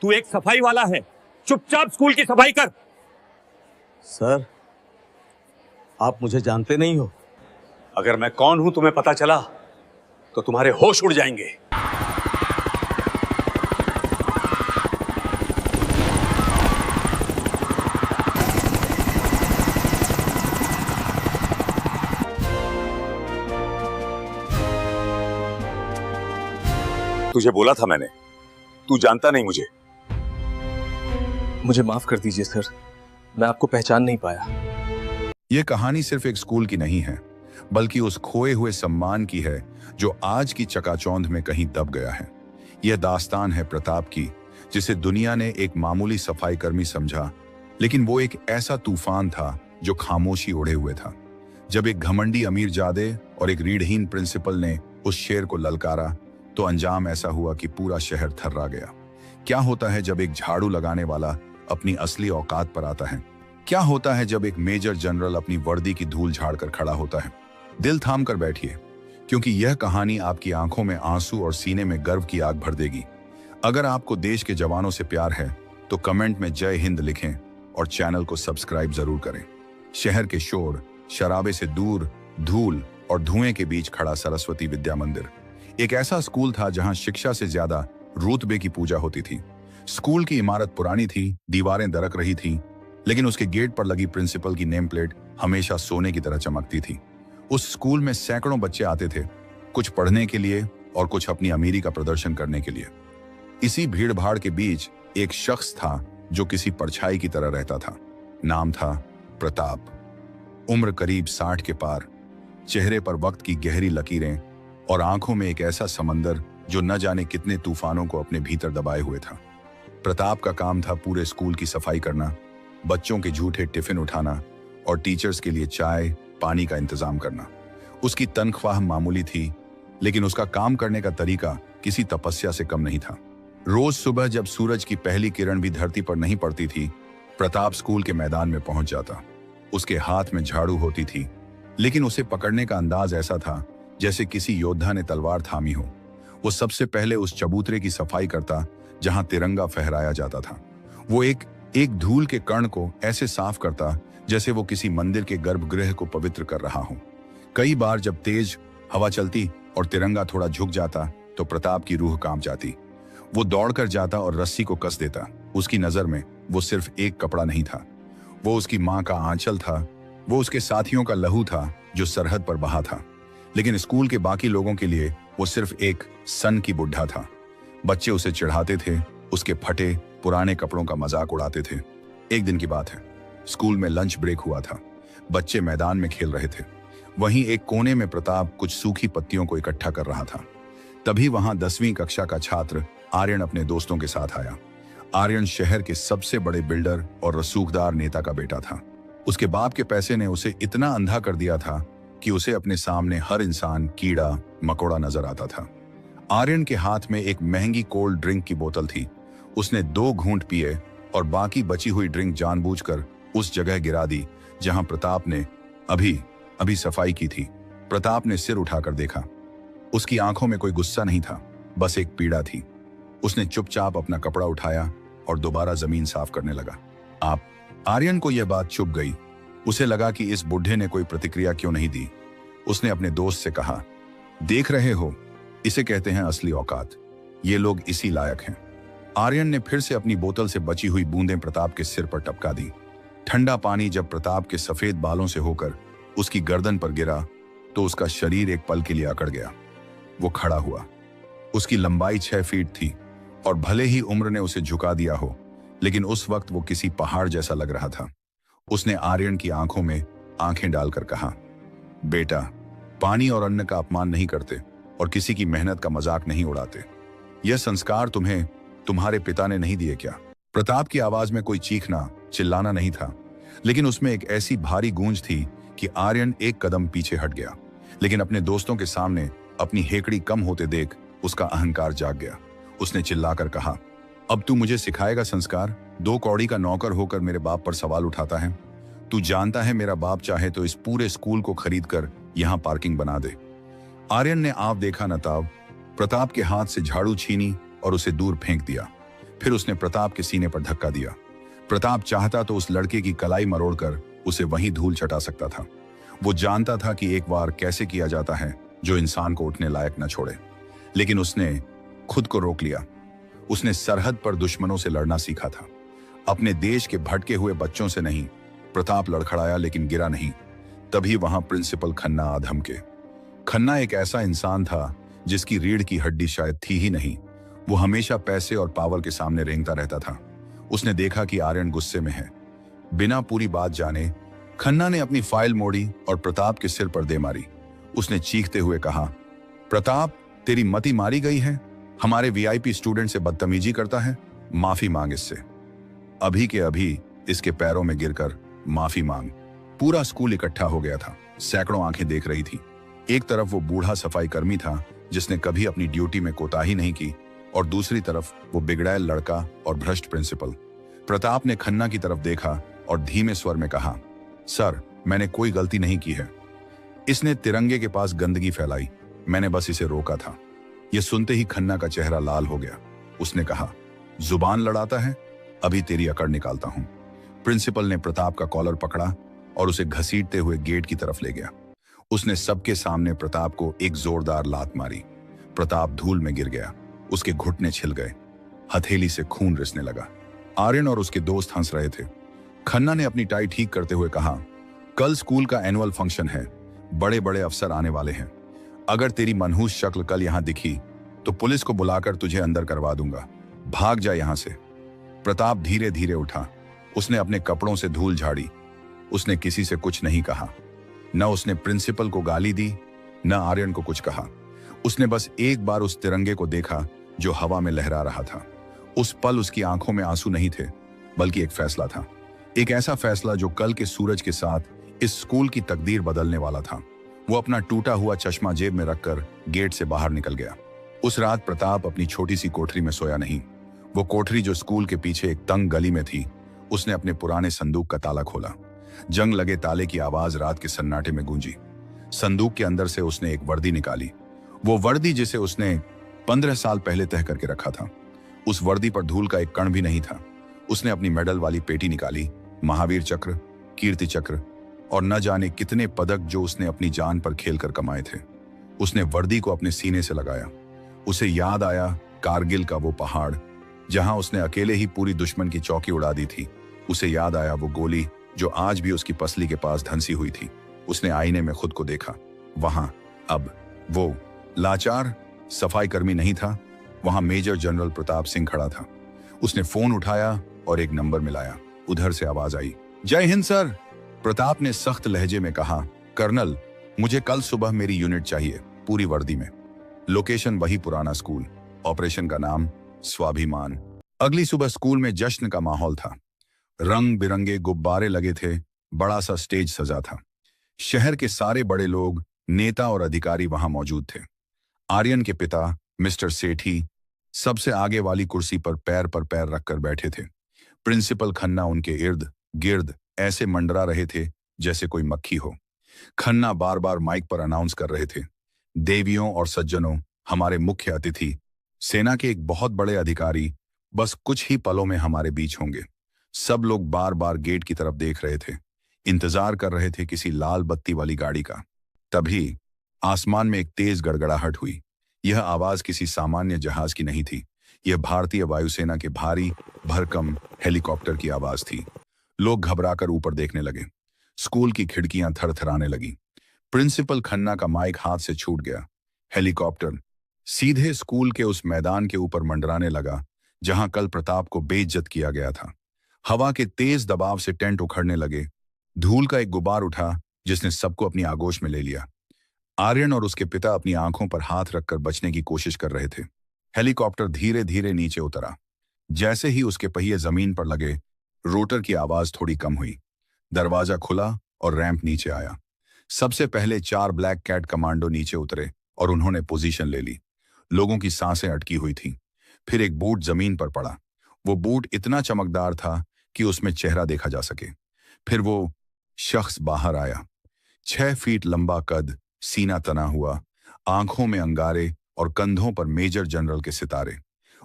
तू एक सफाई वाला है, चुपचाप स्कूल की सफाई कर। सर, आप मुझे जानते नहीं हो। अगर मैं कौन हूं तुम्हें पता चला तो तुम्हारे होश उड़ जाएंगे। तुझे बोला था मैंने, तू जानता नहीं मुझे। मुझे माफ कर दीजिए सर, मैं आपको पहचान नहीं पाया। यह कहानी सिर्फ एक स्कूल की नहीं है, बल्कि उस खोए हुए सम्मान की है जो आज की चकाचौंध में कहीं दब गया है। यह दास्तान है प्रताप की, जिसे दुनिया ने एक मामूली सफाई कर्मी समझा, लेकिन वो एक ऐसा तूफान था जो खामोशी ओढ़े हुए था। जब एक घमंडी अमीरजादे और एक रीढ़हीन प्रिंसिपल ने उस शेर को ललकारा, तो अंजाम ऐसा हुआ कि पूरा शहर थर्रा गया। क्या होता है जब एक झाड़ू लगाने वाला अपनी असली औकात पर आता है? क्या होता है जब एक मेजर जनरल अपनी वर्दी की धूल झाड़कर खड़ा होता है? दिल थाम कर बैठिए, क्योंकि यह कहानी आपकी आंखों में आंसू और सीने में गर्व की आग भर देगी। अगर आपको देश के जवानों से प्यार है तो कमेंट में जय हिंद लिखें और चैनल को सब्सक्राइब जरूर करें। शहर के शोर शराबे से दूर, धूल और धुएं के बीच खड़ा सरस्वती विद्या मंदिर एक ऐसा स्कूल था जहां शिक्षा से ज्यादा रुतबे की पूजा होती थी। स्कूल की इमारत पुरानी थी, दीवारें दरक रही थीं, लेकिन उसके गेट पर लगी प्रिंसिपल की नेम प्लेट हमेशा सोने की तरह चमकती थी। उस स्कूल में सैकड़ों बच्चे आते थे, कुछ पढ़ने के लिए और कुछ अपनी अमीरी का प्रदर्शन करने के लिए। इसी भीड़ भाड़ के बीच एक शख्स था जो किसी परछाई की तरह रहता था। नाम था प्रताप। उम्र करीब 60 के पार, चेहरे पर वक्त की गहरी लकीरें और आंखों में एक ऐसा समंदर जो न जाने कितने तूफानों को अपने भीतर दबाए हुए था। प्रताप का काम था पूरे स्कूल की सफाई करना, बच्चों के झूठे टिफिन उठाना और टीचर्स के लिए चाय पानी का इंतजाम करना। उसकी तनख्वाह मामूली थी, लेकिन उसका काम करने का तरीका किसी तपस्या से कम नहीं था। रोज सुबह जब सूरज की पहली किरण भी धरती पर नहीं पड़ती थी, प्रताप स्कूल के मैदान में पहुंच जाता। उसके हाथ में झाड़ू होती थी, लेकिन उसे पकड़ने का अंदाज ऐसा था जैसे किसी योद्धा ने तलवार थामी हो। वो सबसे पहले उस चबूतरे की सफाई करता जहां तिरंगा फहराया जाता था। वो एक धूल के कण को ऐसे साफ करता जैसे वो किसी मंदिर के गर्भगृह को पवित्र कर रहा हो। कई बार जब तेज हवा चलती और तिरंगा थोड़ा झुक जाता तो प्रताप की रूह कांप जाती। वो दौड़कर जाता और रस्सी को कस देता। उसकी नजर में वो सिर्फ एक कपड़ा नहीं था, वो उसकी माँ का आंचल था, वो उसके साथियों का लहू था जो सरहद पर बहा था। लेकिन स्कूल के बाकी लोगों के लिए वो सिर्फ एक सन की बुढ़ा था। बच्चे उसे चिढ़ाते थे, उसके फटे पुराने कपड़ों का मजाक उड़ाते थे। एक दिन की बात है, स्कूल में लंच ब्रेक हुआ था। बच्चे मैदान में खेल रहे थे। वहीं एक कोने में प्रताप कुछ सूखी पत्तियों को इकट्ठा कर रहा था। तभी वहां 10वीं कक्षा का छात्र आर्यन अपने दोस्तों के साथ आया। आर्यन शहर के सबसे बड़े बिल्डर और रसूखदार नेता का बेटा था। उसके बाप के पैसे ने उसे इतना अंधा कर दिया था कि उसे अपने सामने हर इंसान कीड़ा मकोड़ा नजर आता था। आर्यन के हाथ में एक महंगी कोल्ड ड्रिंक की बोतल थी। उसने 2 घूंट पिए और बाकी बची हुई ड्रिंक जानबूझकर उस जगह गिरा दी जहां प्रताप ने अभी सफाई की थी। प्रताप ने सिर उठाकर देखा। उसकी आंखों में कोई गुस्सा नहीं था, बस एक पीड़ा थी। उसने चुपचाप अपना कपड़ा उठाया और दोबारा जमीन साफ करने लगा। आर्यन को यह बात चुभ गई। उसे लगा कि इस बुढ़े ने कोई प्रतिक्रिया क्यों नहीं दी। उसने अपने दोस्त से कहा, देख रहे हो, इसे कहते हैं असली औकात। ये लोग इसी लायक हैं। आर्यन ने फिर से अपनी बोतल से बची हुई बूंदें प्रताप के सिर पर टपका दी। ठंडा पानी जब प्रताप के सफेद बालों से होकर उसकी गर्दन पर गिरा तो उसका शरीर एक पल के लिए अकड़ गया। वो खड़ा हुआ। उसकी लंबाई 6 फीट थी और भले ही उम्र ने उसे झुका दिया हो, लेकिन उस वक्त वो किसी पहाड़ जैसा लग रहा था। उसने आर्यन की आंखों में आंखें डालकर कहा, बेटा, पानी और अन्न का अपमान नहीं करते और किसी की मेहनत का मजाक नहीं उड़ाते। यह संस्कार तुम्हें तुम्हारे पिता ने नहीं दिए क्या? प्रताप की आवाज में कोई चीखना चिल्लाना नहीं था, लेकिन उसमें एक ऐसी भारी गूंज थी कि आर्यन एक कदम पीछे हट गया। लेकिन अपने दोस्तों के सामने अपनी हेकड़ी कम होते देख उसका अहंकार जाग गया। उसने चिल्लाकर कहा, अब तू मुझे सिखाएगा संस्कार? 2 कौड़ी का नौकर होकर मेरे बाप पर सवाल उठाता है। तू जानता है मेरा बाप चाहे तो इस पूरे स्कूल को खरीद कर यहाँ पार्किंग बना दे। आर्यन ने आप देखा न ताव प्रताप के हाथ से झाड़ू छीनी और उसे दूर फेंक दिया। फिर उसने प्रताप के सीने पर धक्का दिया। प्रताप चाहता तो उस लड़के की कलाई मरोड़कर उसे वहीं धूल चटा सकता था। वो जानता था कि एक बार कैसे किया जाता है जो इंसान को उठने लायक न छोड़े, लेकिन उसने खुद को रोक लिया। उसने सरहद पर दुश्मनों से लड़ना सीखा था, अपने देश के भटके हुए बच्चों से नहीं। प्रताप लड़खड़ाया लेकिन गिरा नहीं। तभी वहां प्रिंसिपल खन्ना आ धमके। खन्ना एक ऐसा इंसान था जिसकी रीढ़ की हड्डी शायद थी ही नहीं। वो हमेशा पैसे और पावर के सामने रेंगता रहता था। उसने देखा कि आर्यन गुस्से में है। बिना पूरी बात जाने खन्ना ने अपनी फाइल मोड़ी और प्रताप के सिर पर दे मारी। उसने चीखते हुए कहा, प्रताप, तेरी मति मारी गई है। हमारे वीआईपी स्टूडेंट से बदतमीजी करता है। माफी मांग इससे, अभी के अभी इसके पैरों में गिरकर माफी मांग। पूरा स्कूल इकट्ठा हो गया था। सैकड़ों आंखें देख रही थी। एक तरफ वो बूढ़ा सफाई कर्मी था जिसने कभी अपनी ड्यूटी में कोताही नहीं की, और दूसरी तरफ वो बिगड़ैल लड़का और भ्रष्ट प्रिंसिपल। प्रताप ने खन्ना की तरफ देखा और धीमे स्वर में कहा, सर, मैंने कोई गलती नहीं की है। इसने तिरंगे के पास गंदगी फैलाई, मैंने बस इसे रोका था। यह सुनते ही खन्ना का चेहरा लाल हो गया। उसने कहा, जुबान लड़ाता है, अभी तेरी अकड़ निकालता हूं। प्रिंसिपल ने प्रताप का कॉलर पकड़ा और उसे घसीटते हुए गेट की तरफ ले गया। उसने सबके सामने प्रताप को एक जोरदार लात मारी। प्रताप धूल में गिर गया। उसके घुटने छिल गए। हथेली से खून रिसने लगा। आर्यन और उसके दोस्त हंस रहे थे। खन्ना ने अपनी टाई ठीक करते हुए कहा, कल स्कूल का एनुअल फंक्शन है, बड़े बड़े अफसर आने वाले हैं। अगर तेरी मनहूस शक्ल कल यहां दिखी तो पुलिस को बुलाकर तुझे अंदर करवा दूंगा। भाग जा यहां से। प्रताप धीरे धीरे उठा। उसने अपने कपड़ों से धूल झाड़ी। उसने किसी से कुछ नहीं कहा। न उसने प्रिंसिपल को गाली दी, न आर्यन को कुछ कहा। उसने बस एक बार उस तिरंगे को देखा जो हवा में लहरा रहा था। उस पल उसकी आंखों में आंसू नहीं थे, बल्कि एक फैसला था। एक ऐसा फैसला जो कल के सूरज के साथ इस स्कूल की तकदीर बदलने वाला था। वो अपना टूटा हुआ चश्मा जेब में रखकर गेट से बाहर निकल गया। उस रात प्रताप अपनी छोटी सी कोठरी में सोया नहीं। वो कोठरी जो स्कूल के पीछे एक तंग गली में थी। उसने अपने पुराने संदूक का ताला खोला। जंग लगे ताले की आवाज रात के सन्नाटे में गूंजी। संदूक के अंदर से उसने एक वर्दी निकाली। वो वर्दी जिसे उसने 15 साल पहले तह करके रखा था। उस वर्दी पर धूल का एक कण भी नहीं था। उसने अपनी मेडल वाली पेटी निकाली। महावीर चक्र, कीर्ति चक्र और न जाने कितने पदक जो उसने अपनी जान पर खेलकर कमाए थे। उसने वर्दी को अपने सीने से लगाया। उसे याद आया कारगिल का वो पहाड़ जहां उसने अकेले ही पूरी दुश्मन की चौकी उड़ा दी थी। उसे याद आया वो गोली जो आज भी उसकी पसली के पास धंसी हुई थी। उसने आईने में खुद को देखा। वहां अब वो लाचार सफाई कर्मी नहीं था। वहां मेजर जनरल प्रताप सिंह खड़ा था। उसने फोन उठाया और एक नंबर मिलाया। उधर से आवाज आई, जय हिंद सर। प्रताप ने सख्त लहजे में कहा, कर्नल, मुझे कल सुबह मेरी यूनिट चाहिए, पूरी वर्दी में। लोकेशन वही पुराना स्कूल। ऑपरेशन का नाम स्वाभिमान। अगली सुबह स्कूल में जश्न का माहौल था। रंग बिरंगे गुब्बारे लगे थे। बड़ा सा स्टेज सजा था। शहर के सारे बड़े लोग, नेता और अधिकारी वहां मौजूद थे। आर्यन के पिता मिस्टर सेठी सबसे आगे वाली कुर्सी पर पैर रखकर बैठे थे। प्रिंसिपल खन्ना उनके इर्द गिर्द ऐसे मंडरा रहे थे जैसे कोई मक्खी हो। खन्ना बार बार माइक पर अनाउंस कर रहे थे, देवियों और सज्जनों, हमारे मुख्य अतिथि, सेना के एक बहुत बड़े अधिकारी बस कुछ ही पलों में हमारे बीच होंगे। सब लोग बार बार गेट की तरफ देख रहे थे, इंतजार कर रहे थे किसी लाल बत्ती वाली गाड़ी का। तभी आसमान में एक तेज गड़गड़ाहट हुई। यह आवाज किसी सामान्य जहाज की नहीं थी। यह भारतीय वायुसेना के भारी भरकम हेलीकॉप्टर की आवाज थी। लोग घबराकर ऊपर देखने लगे। स्कूल की खिड़कियां थरथराने लगी। प्रिंसिपल खन्ना का माइक हाथ से छूट गया। हेलीकॉप्टर सीधे स्कूल के उस मैदान के ऊपर मंडराने लगा जहां कल प्रताप को बेइज्जत किया गया था। हवा के तेज दबाव से टेंट उखड़ने लगे। धूल का एक गुबार उठा जिसने सबको अपनी आगोश में ले लिया। आर्यन और उसके पिता अपनी आंखों पर हाथ रखकर बचने की कोशिश कर रहे थे। हेलीकॉप्टर धीरे धीरे नीचे उतरा। जैसे ही उसके पहिए जमीन पर लगे, रोटर की आवाज थोड़ी कम हुई। दरवाजा खुला और रैंप नीचे आया। सबसे पहले 4 ब्लैक कैट कमांडो नीचे उतरे और उन्होंने पोजीशन ले ली। लोगों की सांसें अटकी हुई थीं। फिर एक बूट जमीन पर पड़ा। वो बूट इतना चमकदार था कि उसमें चेहरा देखा जा सके। फिर वो शख्स बाहर आया। 6 फीट लंबा कद, सीना तना हुआ, आंखों में अंगारे और कंधों पर मेजर जनरल के सितारे।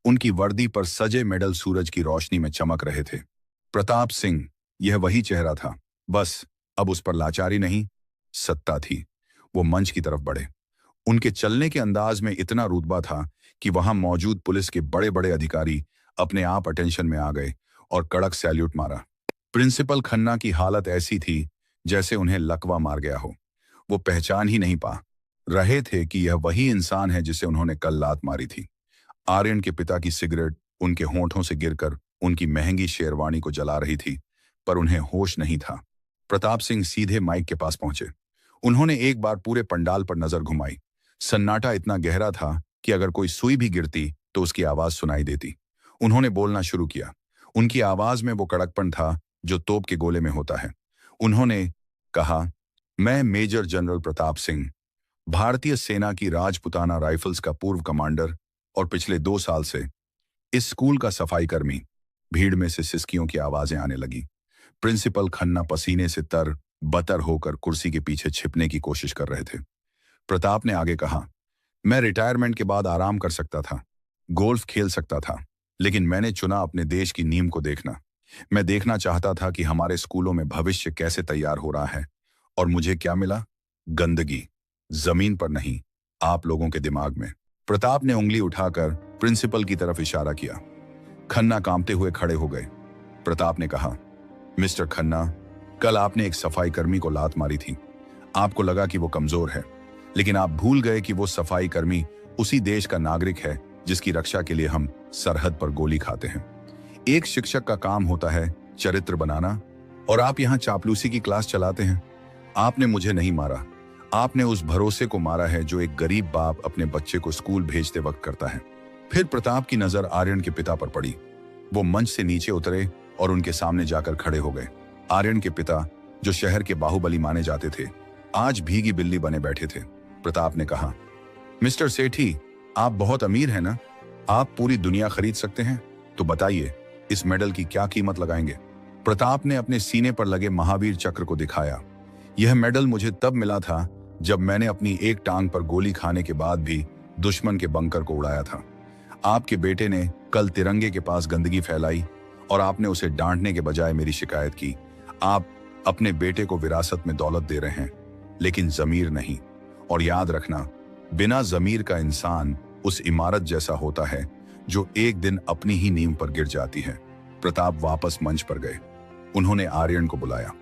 उनकी वर्दी पर सजे मेडल सूरज की रोशनी में चमक रहे थे। प्रताप सिंह, यह वही चेहरा था, बस अब उस पर लाचारी नहीं, सत्ता थी। वो मंच की तरफ बढ़े। उनके चलने के अंदाज में इतना रुतबा था कि वहां मौजूद पुलिस के बड़े बड़े अधिकारी अपने आप अटेंशन में आ गए और कड़क सैल्यूट मारा। प्रिंसिपल खन्ना की हालत ऐसी थी जैसे उन्हें लकवा मार गया हो। वो पहचान ही नहीं पा रहे थे कि यह वही इंसान है जिसे उन्होंने कल लात मारी थी। आर्यन के पिता की सिगरेट उनके होंठों से गिरकर उनकी महंगी शेरवानी को जला रही थी, पर उन्हें होश नहीं था। प्रताप सिंह सीधे माइक के पास पहुंचे। उन्होंने एक बार पूरे पंडाल पर नजर घुमाई। सन्नाटा इतना गहरा था कि अगर कोई सुई भी गिरती तो उसकी आवाज सुनाई देती। उन्होंने बोलना शुरू किया। उनकी आवाज में वो कड़कपन था जो तोप के गोले में होता है। उन्होंने कहा, मैं मेजर जनरल प्रताप सिंह, भारतीय सेना की राजपुताना राइफल्स का पूर्व कमांडर और पिछले 2 साल से इस स्कूल का सफाई कर्मी। भीड़ में से सिसकियों की आवाजें आने लगी। प्रिंसिपल खन्ना पसीने से बतर होकर कुर्सी के पीछे छिपने की कोशिश कर रहे थे। प्रताप ने आगे कहा, मैं रिटायरमेंट के बाद आराम कर सकता था, गोल्फ खेल सकता था, लेकिन मैंने चुना अपने देश की नींव को देखना। मैं देखना चाहता था कि हमारे स्कूलों में भविष्य कैसे तैयार हो रहा है। और मुझे क्या मिला? गंदगी। जमीन पर नहीं, आप लोगों के दिमाग में। प्रताप ने उंगली उठाकर प्रिंसिपल की तरफ इशारा किया। खन्ना कांपते हुए खड़े हो गए। प्रताप ने कहा, मिस्टर खन्ना, कल आपने एक सफाई कर्मी को लात मारी थी। आपको लगा कि वो कमजोर है, लेकिन आप भूल गए कि वो सफाई कर्मी उसी देश का नागरिक है जिसकी रक्षा के लिए हम सरहद पर गोली खाते हैं। एक शिक्षक का काम होता है चरित्र बनाना, और आप यहाँ चापलूसी की क्लास चलाते हैं। आपने मुझे नहीं मारा, आपने उस भरोसे को मारा है जो एक गरीब बाप अपने बच्चे को स्कूल भेजते वक्त करता है। फिर प्रताप की नजर आर्यन के पिता पर पड़ी। वो मंच से नीचे उतरे और उनके सामने जाकर खड़े हो गए। आर्यन के पिता, जो शहर के बाहुबली माने जाते थे, आज भीगी बिल्ली बने बैठे थे। प्रताप ने कहा, मिस्टर सेठी, आप बहुत अमीर हैं ना? आप पूरी दुनिया खरीद सकते हैं, तो बताइए इस मेडल की क्या कीमत लगाएंगे? प्रताप ने अपने सीने पर लगे महावीर चक्र को दिखाया। यह मेडल मुझे तब मिला था जब मैंने अपनी एक टांग पर गोली खाने के बाद भी दुश्मन के बंकर को उड़ाया था। आपके बेटे ने कल तिरंगे के पास गंदगी फैलाई और आपने उसे डांटने के बजाय मेरी शिकायत की। आप अपने बेटे को विरासत में दौलत दे रहे हैं, लेकिन जमीर नहीं। और याद रखना, बिना जमीर का इंसान उस इमारत जैसा होता है जो एक दिन अपनी ही नींव पर गिर जाती है। प्रताप वापस मंच पर गए। उन्होंने आर्यन को बुलाया।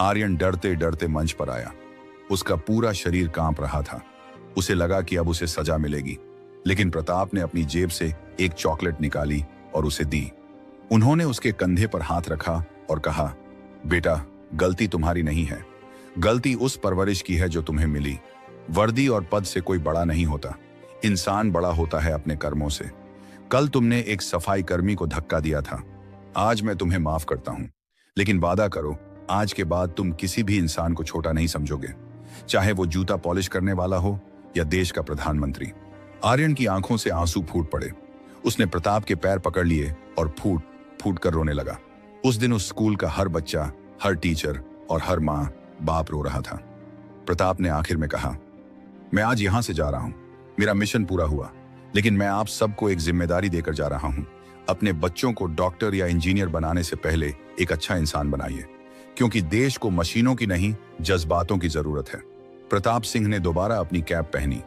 आर्यन डरते डरते मंच पर आया। उसका पूरा शरीर कांप रहा था। उसे लगा कि अब उसे सजा मिलेगी, लेकिन प्रताप ने अपनी जेब से एक चॉकलेट निकाली और उसे दी। उन्होंने उसके कंधे पर हाथ रखा और कहा, बेटा, गलती तुम्हारी नहीं है, गलती उस परवरिश की है जो तुम्हें मिली। वर्दी और पद से कोई बड़ा नहीं होता, इंसान बड़ा होता है अपने कर्मों से। कल तुमने एक सफाई कर्मी को धक्का दिया था, आज मैं तुम्हें माफ करता हूं, लेकिन वादा करो आज के बाद तुम किसी भी इंसान को छोटा नहीं समझोगे, चाहे वो जूता पॉलिश करने वाला हो या देश का प्रधानमंत्री। आर्यन की आंखों से आंसू फूट पड़े। उसने प्रताप के पैर पकड़ लिए और फूट फूट कर रोने लगा। उस दिन उस स्कूल का हर बच्चा, हर टीचर और हर माँ बाप रो रहा था। प्रताप ने आखिर में कहा, मैं आज यहां से जा रहा हूं, मेरा मिशन पूरा हुआ, लेकिन मैं आप सबको एक जिम्मेदारी देकर जा रहा हूं। अपने बच्चों को डॉक्टर या इंजीनियर बनाने से पहले एक अच्छा इंसान बनाइए, क्योंकि देश को मशीनों की नहीं, जज्बातों की जरूरत है। प्रताप सिंह ने दोबारा अपनी कैप पहनी।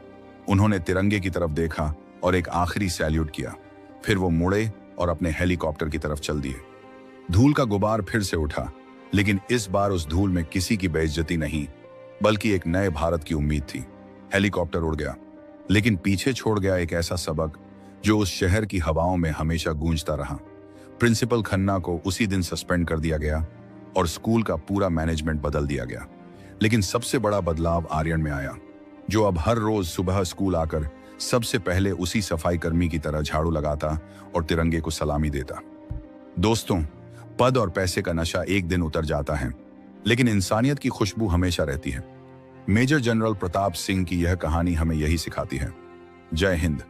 उन्होंने तिरंगे की तरफ देखा और एक आखिरी सैल्यूट किया। फिर वो मुड़े और अपने हेलीकॉप्टर की तरफ चल दिए। धूल का गुबार फिर से उठा, लेकिन इस बार उस धूल में किसी की बेइज्जती नहीं, बल्कि एक नए भारत की उम्मीद थी। हेलीकॉप्टर उड़ गया, लेकिन पीछे छोड़ गया एक ऐसा सबक जो उस शहर की हवाओं में हमेशा गूंजता रहा। प्रिंसिपल खन्ना को उसी दिन सस्पेंड कर दिया गया और स्कूल का पूरा मैनेजमेंट बदल दिया गया। लेकिन सबसे बड़ा बदलाव आर्यन में आया, जो अब हर रोज सुबह स्कूल आकर सबसे पहले उसी सफाई कर्मी की तरह झाड़ू लगाता और तिरंगे को सलामी देता। दोस्तों, पद और पैसे का नशा एक दिन उतर जाता है, लेकिन इंसानियत की खुशबू हमेशा रहती है। मेजर जनरल प्रताप सिंह की यह कहानी हमें यही सिखाती है। जय हिंद।